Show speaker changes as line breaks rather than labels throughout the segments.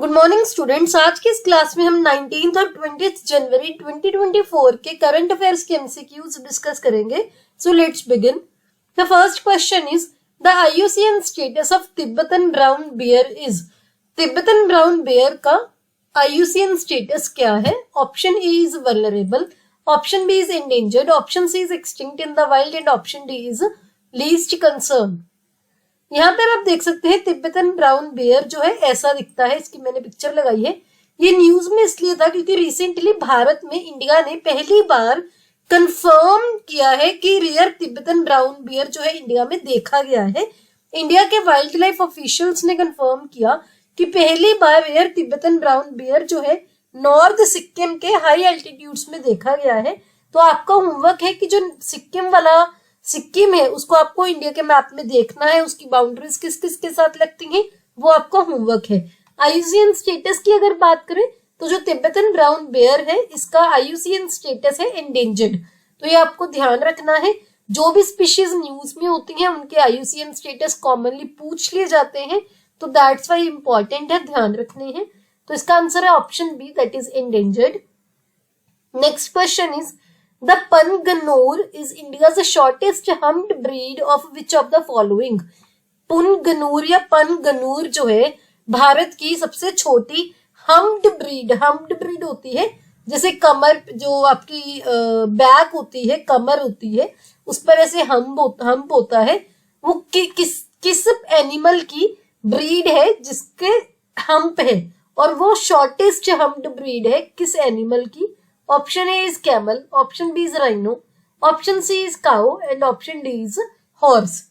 Good morning students. आज की इस क्लास में हम 19 और 20 जनवरी 2024 के करंट अफेयर्स के एमसीक्यूज डिस्कस करेंगे। So let's begin. The first question is the IUCN status of Tibetan brown bear is. Tibetan brown bear का IUCN स्टेटस क्या है? Option A is vulnerable, option B is endangered, option C is extinct in the wild and option D is least concern. यहाँ पर आप देख सकते हैं Tibetan brown bear जो है ऐसा दिखता है। इसकी मैंने पिक्चर लगाई है। ये न्यूज में इसलिए था क्योंकि रिसेंटली भारत में इंडिया ने पहली बार कंफर्म किया है कि रेयर तिब्बतन ब्राउन बेयर जो है इंडिया में देखा गया है। इंडिया के वाइल्ड लाइफ ऑफिशियल्स ने कंफर्म किया कि पहली बार रेयर तिब्बतन ब्राउन बेयर जो है नॉर्थ सिक्किम के हाई एल्टीट्यूड्स में देखा गया है। तो आपका होमवर्क है कि जो सिक्किम है उसको आपको इंडिया के मैप में देखना है, उसकी बाउंड्रीज किस किस के साथ लगती हैं, वो आपका होमवर्क है। IUCN स्टेटस की अगर बात करें तो जो तिब्बतन ब्राउन बेयर है इसका IUCN स्टेटस है एंडेंजर्ड। तो ये आपको ध्यान रखना है। जो भी स्पीशीज न्यूज में होती हैं उनके IUCN स्टेटस कॉमनली पूछ लिए जाते हैं, तो दैट्स वाई इंपॉर्टेंट है, ध्यान रखने हैं। तो इसका आंसर है option B, that is endangered. Next question is The Punganore is India's shortest humped breed of which of the following? पुनगनूर या पनगनूर जो है भारत की सबसे छोटी हम्प्ड ब्रीड होती है। जैसे कमर जो आपकी बैक होती है, कमर होती है, उस पर ऐसे हम्प होता है। वो किस एनिमल की ब्रीड है जिसके हम्प है, और वो शॉर्टेस्ट हम्प्ड ब्रीड है किस एनिमल की? Option A is camel, option B is rhino, option C is cow and option D is horse.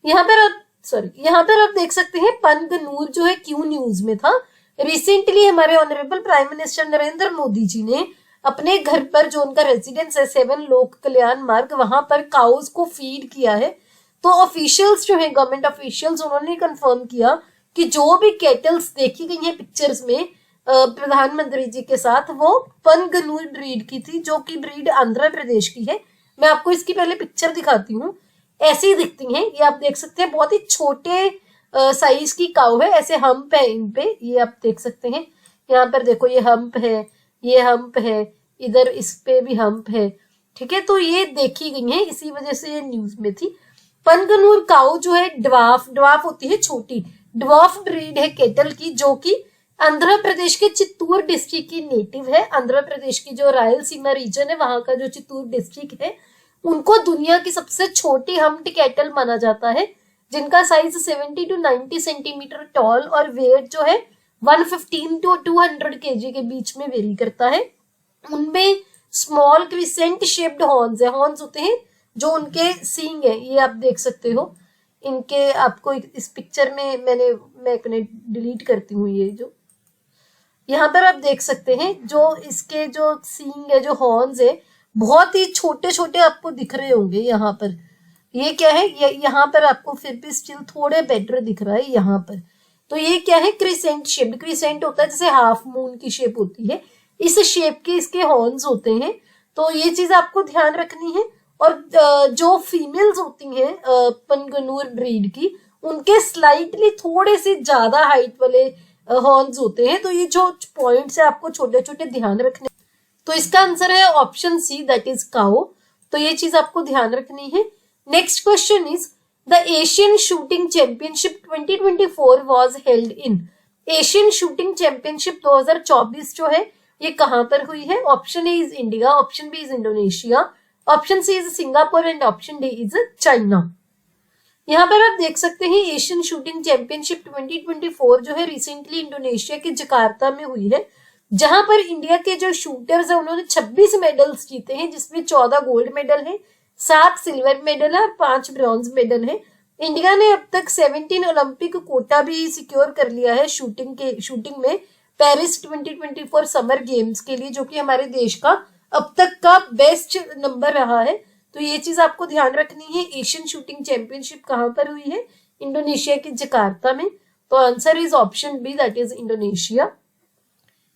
यहाँ पर आप देख सकते हैं पनगनूर जो है क्यों न्यूज में था। रिसेंटली हमारे honourable prime minister Narendra Modi ji ने अपने घर पर जो उनका रेजिडेंस है 7 लोक कल्याण मार्ग, वहां पर काउज को फीड किया है। तो ऑफिशियल्स जो है गवर्नमेंट ऑफिशियल्स, उन्होंने कंफर्म किया कि जो भी कैटल्स देखी गई है पिक्चर्स में प्रधानमंत्री जी के साथ, वो पनगनूर ब्रीड की थी, जो कि ब्रीड आंध्र प्रदेश की है। मैं आपको इसकी पहले पिक्चर दिखाती हूँ। ऐसी ही दिखती हैं, ये आप देख सकते हैं। बहुत ही छोटे साइज की काऊ है, ऐसे हम्प है इन पे, ये आप देख सकते हैं। यहाँ पर देखो ये हम्प है, ये हम्प है, इधर इस पे भी हम्प है। ठीक है, तो ये देखी गई है, इसी वजह से ये न्यूज में थी। पनगनूर काऊ जो है ड्वार्फ होती है, छोटी ड्वार्फ ब्रीड है केटल की, जो कि आंध्र प्रदेश के चित्तूर डिस्ट्रिक्ट की नेटिव है। आंध्र प्रदेश की जो रायलसीमा रीजन है, वहां का जो चित्तूर डिस्ट्रिक्ट है, उनको दुनिया की सबसे छोटी हम्प्ड कैटल माना जाता है, जिनका साइज 70 to 90 सेंटीमीटर टॉल और वेट जो है 115 to 200 kg के बीच में वेरी करता है। उनमें स्मॉल क्रिसेंट शेप्ड हॉर्न्स है, हॉर्न्स होते हैं जो उनके सींग है, ये आप देख सकते हो। इनके आपको इस पिक्चर में मैं डिलीट करती हूँ। ये जो यहाँ पर आप देख सकते हैं, जो इसके जो सींग है, जो हॉर्न्स है, बहुत ही छोटे छोटे आपको दिख रहे होंगे। यहाँ पर ये क्या है, यहाँ पर आपको फिर भी स्टिल थोड़े बेटर दिख रहा है यहाँ पर। तो ये क्या है, क्रिसेंट शेप। क्रिसेंट होता है जैसे हाफ मून की शेप होती है, इस शेप के इसके हॉर्न्स होते हैं। तो ये चीज आपको ध्यान रखनी है। और जो फीमेल्स होती हैं पनगनूर ब्रीड की, उनके स्लाइटली थोड़े से ज्यादा हाइट वाले हॉर्न्स होते हैं। तो ये जो पॉइंट्स है आपको छोटे छोटे ध्यान रखने। तो इसका आंसर है option C, that is cow. तो ये चीज आपको ध्यान रखनी है। Next question is the Asian shooting championship 2024 was held in. Asian shooting championship 2024 जो है ये कहां पर हुई है? Option A is India, option B is Indonesia, option C is Singapore and option D is China. यहाँ पर आप देख सकते हैं एशियन शूटिंग चैंपियनशिप 2024 जो है रिसेंटली इंडोनेशिया के जकार्ता में हुई है, जहां पर इंडिया के जो शूटर्स है उन्होंने 26 मेडल्स जीते हैं, जिसमें 14 गोल्ड मेडल है, 7 सिल्वर मेडल है और 5 ब्रॉन्ज मेडल है। इंडिया ने अब तक 17 ओलंपिक कोटा भी सिक्योर कर लिया है शूटिंग में पेरिस 2024 समर गेम्स के लिए, जो कि हमारे देश का अब तक का बेस्ट नंबर रहा है। तो ये चीज आपको ध्यान रखनी है। एशियन शूटिंग चैंपियनशिप कहां पर हुई है? इंडोनेशिया के जकार्ता में। तो answer is option B, that is Indonesia.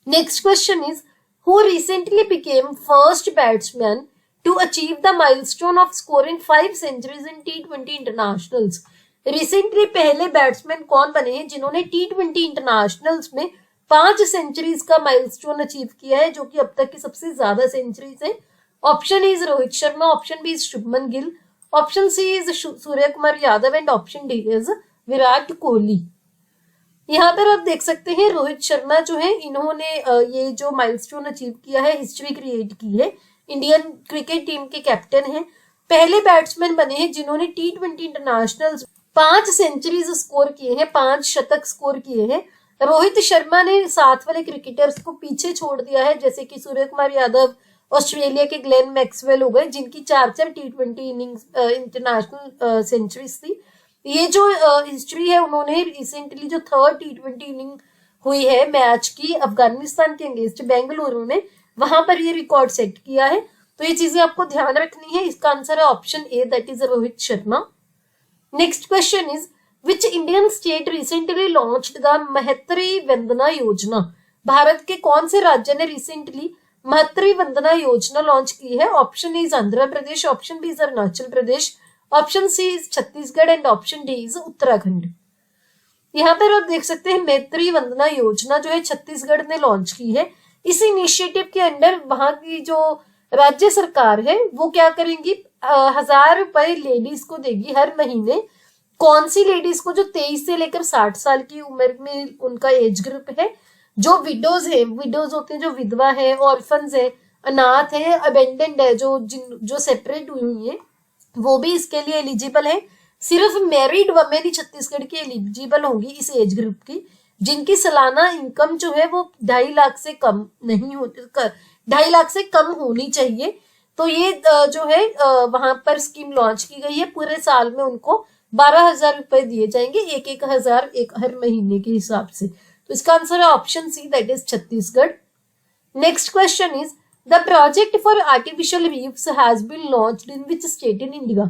Next question is who recently became first batsman to achieve the milestone of scoring 5 centuries in T20 internationals. Recently पहले batsman कौन बने हैं जिन्होंने T20 इंटरनेशनल्स में 5 centuries का milestone achieve किया है, जो कि अब तक की सबसे ज्यादा सेंचुरीज है? Option is Rohit Sharma, option B is Shubman Gill, option C is Surya Kumar Yadav and option D is Virat Kohli. यहाँ पर आप देख सकते हैं रोहित शर्मा जो है, इन्होंने ये जो माइलस्टोन अचीव किया है, हिस्ट्री क्रिएट की है, इंडियन क्रिकेट टीम के कैप्टन हैं, पहले बैट्समैन बने हैं जिन्होंने T20 इंटरनेशनल 5 सेंचुरीज स्कोर किए हैं, 5 शतक स्कोर किए हैं। रोहित शर्मा ने साथ वाले क्रिकेटर्स को पीछे छोड़ दिया है, जैसे कि सूर्य कुमार यादव, ऑस्ट्रेलिया के ग्लेन मैक्सवेल हो गए, जिनकी 4 T20 इनिंग्स इंटरनेशनल सेंचुरीज थी। ये जो हिस्ट्री है, उन्होंने रिसेंटली जो 3rd T20 इनिंग हुई है मैच की अफगानिस्तान के अगेंस्ट बेंगलुरु में, वहां पर ये रिकॉर्ड सेट किया है। तो ये चीजें आपको ध्यान रखनी है। इसका आंसर है option A, that is Rohit Sharma. Next question is which Indian state recently launched the Mahtari Vandana Yojana? Bharat के कौन से राज्य ने रिसेंटली महत्री वंदना योजना लॉन्च की है? Option is Andhra Pradesh, option B is Arunachal Pradesh, option C is Chhattisgarh and option D is Uttarakhand. यहाँ पर आप देख सकते हैं मैत्री वंदना योजना जो है छत्तीसगढ़ ने लॉन्च की है। इस इनिशिएटिव के अंडर वहां की जो राज्य सरकार है वो क्या करेंगी, 1000 रुपए लेडीज को देगी हर महीने। कौन सी लेडीज को? जो 23 से लेकर 60 साल की उम्र में उनका एज ग्रुप है, जो विडोज है, विडोज होते हैं जो विधवा है, ऑर्फन्स है, अनाथ है, अबेंडेंड है, जो सेपरेट हुई है, वो भी इसके लिए एलिजिबल है। सिर्फ मैरिड वमेन ही छत्तीसगढ़ की एलिजिबल होंगी इस एज ग्रुप की, जिनकी सालाना इनकम जो है वो 2.5 लाख से कम नहीं हो 2.5 लाख से कम होनी चाहिए। तो ये जो है वहां पर स्कीम लॉन्च की गई है। पूरे साल में उनको 12,000 रुपए दिए जाएंगे, एक हजार हर महीने के हिसाब से। तो इसका आंसर है option C, that is Chhattisgarh. Next question is the project for artificial reefs has been launched in which state in India?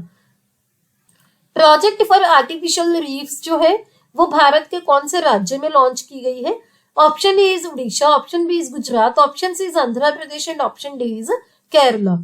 Project for artificial reefs जो है वो भारत के कौन से राज्य में लॉन्च की गई है? Option A is Orissa, option B is Gujarat, option C is Andhra Pradesh and option D is Kerala.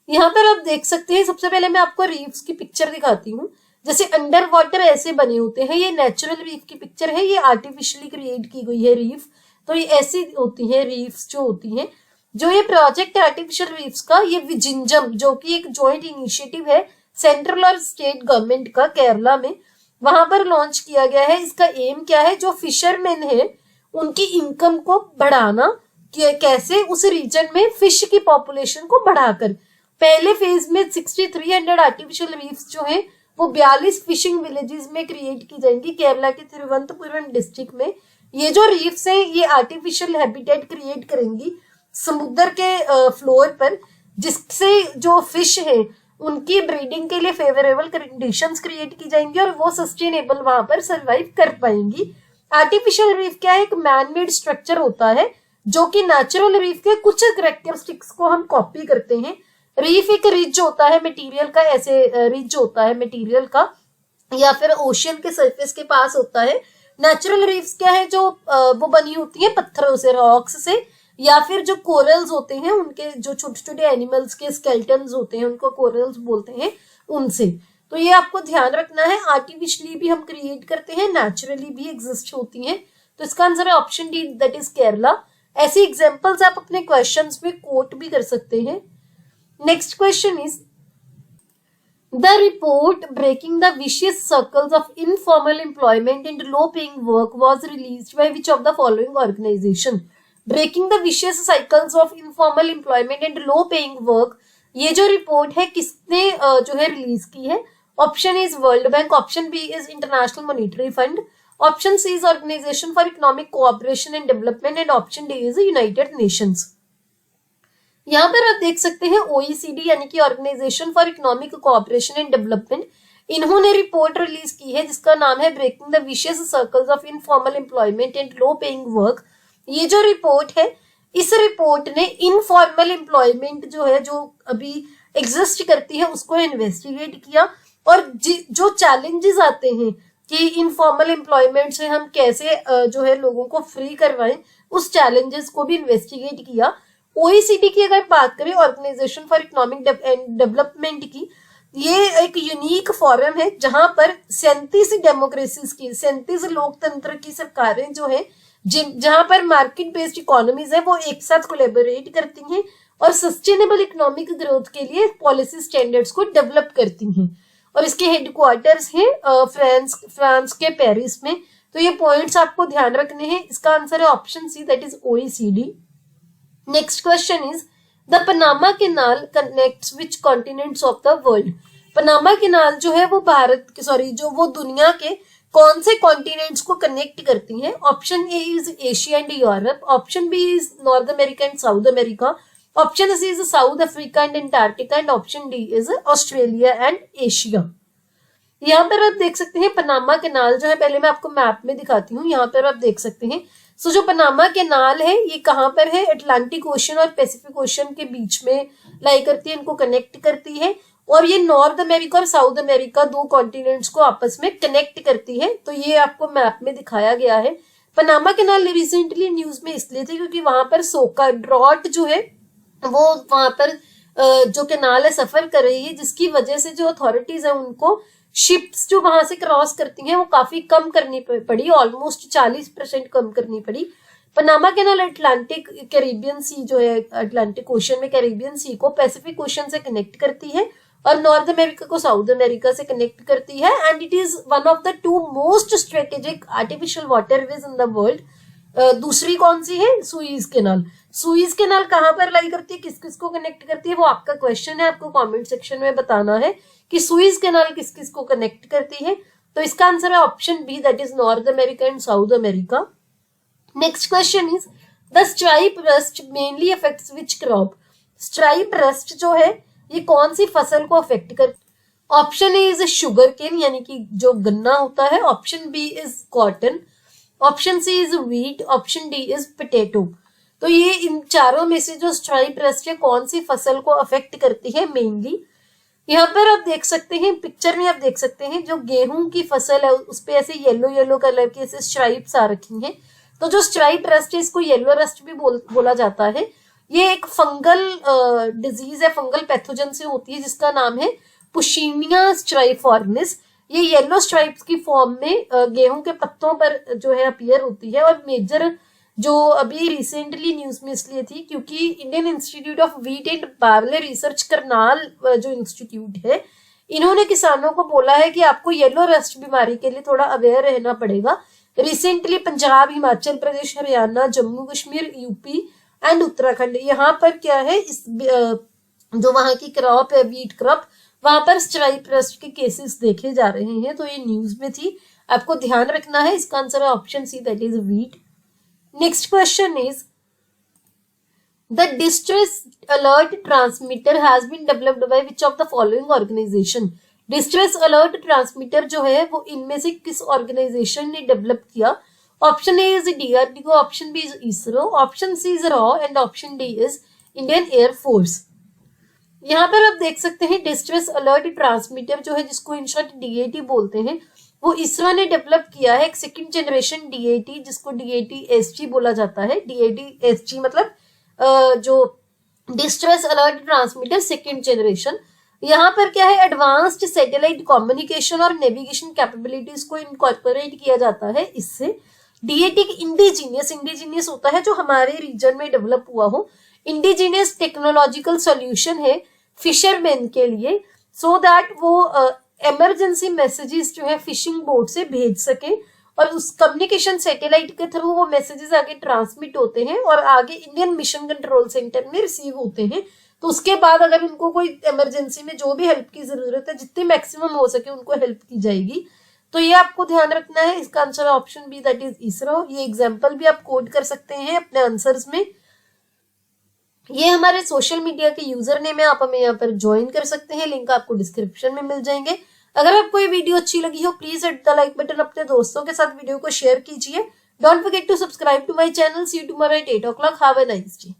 यहाँ पर आप देख सकते हैं, सबसे पहले मैं आपको रीफ्स की पिक्चर दिखाती हूँ। जैसे अंडर वाटर ऐसे बने होते हैं, ये नेचुरल रीफ की पिक्चर है, ये आर्टिफिशियली क्रिएट की गई है रीफ। तो ये ऐसी होती है रीफ्स जो होती हैं। जो ये प्रोजेक्ट है आर्टिफिशियल रीफ्स का, ये विजिंजम जो कि एक जॉइंट इनिशिएटिव है सेंट्रल और स्टेट गवर्नमेंट का केरला में, वहां पर लॉन्च किया गया है। इसका एम क्या है? जो फिशरमैन है उनकी इनकम को बढ़ाना, कैसे उस रीजन में फिश की पॉपुलेशन को बढ़ाकर। पहले फेज में 6300 आर्टिफिशियल रीफ्स जो है वो 42 फिशिंग विलेजेस में क्रिएट की जाएंगी केरला के तिरुवनंतपुरम डिस्ट्रिक्ट में। ये जो रीफ्स हैं ये आर्टिफिशियल हैबिटेट क्रिएट करेंगी समुद्र के फ्लोर पर, जिससे जो फिश है उनकी ब्रीडिंग के लिए फेवरेबल कंडीशंस क्रिएट की जाएंगी और वो सस्टेनेबल वहां पर सरवाइव कर पाएंगी। आर्टिफिशियल रीफ क्या है? एक मैन मेड स्ट्रक्चर होता है जो कि नेचुरल रीफ के कुछ कैरेक्टरिस्टिक्स को हम कॉपी करते हैं। रीफ एक रिज होता है मटेरियल का, ऐसे रिज होता है मटेरियल का, या फिर ओशियन के सरफेस के पास होता है। नेचुरल रीफ्स क्या है? जो वो बनी होती है पत्थरों से, रॉक्स से, या फिर जो कोरल्स होते हैं उनके जो छोटे छोटे एनिमल्स के स्केलेटन्स होते हैं उनको कोरल्स बोलते हैं, उनसे। तो ये आपको ध्यान रखना है। आर्टिफिशियली भी हम क्रिएट करते हैं, नेचुरली भी एग्जिस्ट होती हैं। तो इसका आंसर है option D, that is Kerala. ऐसी एग्जांपल्स आप अपने क्वेश्चंस में कोट भी कर सकते हैं। Next question is the report breaking the vicious circles of informal employment and low paying work was released by which of the following organisation? Breaking the vicious cycles of informal employment and low paying work, ये जो report है किसने जो है release की है? Option is World Bank, option B is International Monetary Fund, option C is Organisation for Economic Cooperation and Development and option D is United Nations. यहाँ पर आप देख सकते हैं OECD यानी कि Organisation for Economic Cooperation and Development, इन्होंने report release की है जिसका नाम है breaking the vicious circles of informal employment and low paying work. ये जो रिपोर्ट है, इस रिपोर्ट ने इनफॉर्मल एम्प्लॉयमेंट जो है, जो अभी एग्जिस्ट करती है, उसको इन्वेस्टिगेट किया और जो चैलेंजेस आते हैं कि इनफॉर्मल एम्प्लॉयमेंट से हम कैसे जो है लोगों को फ्री करवाएं, उस चैलेंजेस को भी इन्वेस्टिगेट किया। OECD की अगर बात करें, Organisation for Economic and Development की, ये एक यूनिक फोरम है जहां पर 37 डेमोक्रेसीज की 37 लोकतंत्र की सरकारें जो है जहां पर मार्केट बेस्ड इकोनॉमीज है वो एक साथ कोलेबोरेट करती हैं और सस्टेनेबल इकोनॉमिक ग्रोथ के लिए पॉलिसी स्टैंडर्ड्स को डेवलप करती हैं। और इसके हेडक्वार्टर्स हैं फ्रांस के पेरिस में। तो ये पॉइंट्स आपको ध्यान रखने हैं। इसका आंसर है option C, that is OECD। Next question is the Panama Canal connects which continents of the world. Panama Canal जो है वो जो वो दुनिया के कौन से कॉन्टिनेंट्स को कनेक्ट करती हैं। Option A is Asia and Europe, option B is North America and South America, option C is South Africa and Antarctica and option D is Australia and Asia. यहाँ पर आप देख सकते हैं पनामा कैनाल जो है, पहले मैं आपको मैप में दिखाती हूँ। यहाँ पर आप देख सकते हैं सो जो पनामा कैनाल है ये कहाँ पर है, अटलांटिक ओशन और पैसिफिक ओशन के बीच में लाई करती है, इनको कनेक्ट करती है। और ये नॉर्थ अमेरिका और साउथ अमेरिका दो कॉन्टिनेंट्स को आपस में कनेक्ट करती है। तो ये आपको मैप में दिखाया गया है। पनामा कैनाल रिसेंटली न्यूज में इसलिए थे क्योंकि वहां पर सोका ड्रॉट जो है वो वहां पर जो कैनाल है सफर कर रही है, जिसकी वजह से जो अथॉरिटीज है उनको शिप्स जो वहां से क्रॉस करती हैं वो काफी कम करनी पड़ी, ऑलमोस्ट 40% कम करनी पड़ी। पनामा कैनाल अटलांटिक कैरिबियन सी जो है, अटलांटिक ओशन में कैरिबियन सी को पैसिफिक ओशन से कनेक्ट करती है और नॉर्थ अमेरिका को साउथ अमेरिका से कनेक्ट करती है। And it is one of the 2 most strategic artificial waterways in the world. दूसरी कौन सी है, सुइज कैनाल। सुइज कैनाल कहां पर लाई करती है, किस किस को कनेक्ट करती है, वो आपका क्वेश्चन है, आपको कमेंट सेक्शन में बताना है कि सुइज कैनाल किस किस को कनेक्ट करती है। तो इसका आंसर है option B, that is North America and South America. Next question is the stripe rust mainly affects which crop. Stripe rust जो है ये कौन सी फसल को अफेक्ट कर। Option A is sugarcane यानी कि जो गन्ना होता है, option B is cotton, option C is wheat, option D is potato. तो ये इन चारों में से जो स्ट्राइप रस्ट है कौन सी फसल को अफेक्ट करती है मेनली। यहाँ पर आप देख सकते हैं, पिक्चर में आप देख सकते हैं जो गेहूं की फसल है उस पे ऐसे येलो येलो कलर के ऐसे स्ट्राइप्स आ रखी हैं। तो जो स्ट्राइप रस्ट है इसको येलो रस्ट भी बोला जाता है। ये एक फंगल डिजीज है, फंगल पैथोजन से होती है जिसका नाम है पुशीनिया स्ट्राइफॉर्मिस। ये येलो स्ट्राइप्स की फॉर्म में गेहूं के पत्तों पर जो है अपीयर होती है। और मेजर जो अभी रिसेंटली न्यूज में इसलिए थी क्योंकि Indian institute of wheat and barley research Karnal जो इंस्टीट्यूट है, इन्होंने किसानों को बोला है कि आपको येलो रस्ट बीमारी के लिए थोड़ा अवेयर रहना पड़ेगा। Recently Punjab, Himachal Pradesh, Haryana, Jammu Kashmir, UP and Uttarakhand, यहाँ पर क्या है, इस जो वहां की क्रॉप है व्हीट क्रॉप, वहां पर स्ट्राइप रस्ट के केसेस देखे जा रहे हैं। तो ये न्यूज में थी, आपको ध्यान रखना है। इसका आंसर है option C, that is wheat. Next question is the distress alert transmitter has been developed by which of the following organisation. Distress alert transmitter जो है वो इनमें से किस ऑर्गेनाइजेशन ने डेवलप किया। Option A is DRDO, option B is ISRO, option C is रॉ and option D is Indian Air Force. यहाँ पर आप देख सकते हैं डिस्ट्रेस अलर्ट ट्रांसमीटर जो है, जिसको इन शॉर्ट DAT बोलते हैं, वो इसरो ने डेवलप किया है। एक सेकंड जनरेशन DAT जिसको DAT-SG बोला जाता है। DAT-SG मतलब जो distress alert transmitter second generation. यहाँ पर क्या है, एडवांस्ड सैटेलाइट कम्युनिकेशन और नेविगेशन कैपेबिलिटीज को इनकॉर्पोरेट किया जाता है इससे। DAT इंडिजीनियस होता है जो हमारे रीजन में डेवलप हुआ हो। इंडिजीनियस टेक्नोलॉजिकल सॉल्यूशन है फिशरमैन के लिए, सो दैट वो इमरजेंसी मैसेजेस जो है फिशिंग बोट से भेज सके और उस कम्युनिकेशन सैटेलाइट के थ्रू वो मैसेजेस आगे ट्रांसमिट होते हैं और आगे इंडियन मिशन कंट्रोल सेंटर में रिसीव होते हैं। तो उसके बाद अगर उनको कोई इमरजेंसी में जो भी हेल्प की जरूरत है, जितनी मैक्सिमम हो सके उनको हेल्प की जाएगी। तो ये आपको ध्यान रखना है। इसका answer option B, that is ISRO. ये एग्जाम्पल भी आप कोड कर सकते हैं अपने आंसर्स में। ये हमारे सोशल मीडिया के यूजर नेम है, आप हमें यहाँ पर ज्वाइन कर सकते हैं, लिंक आपको डिस्क्रिप्शन में मिल जाएंगे। अगर आपको ये वीडियो अच्छी लगी हो please hit the like button, अपने दोस्तों के साथ वीडियो को शेयर कीजिए। Don't forget to subscribe to my channel. See you tomorrow at 8 o'clock। Have a nice day.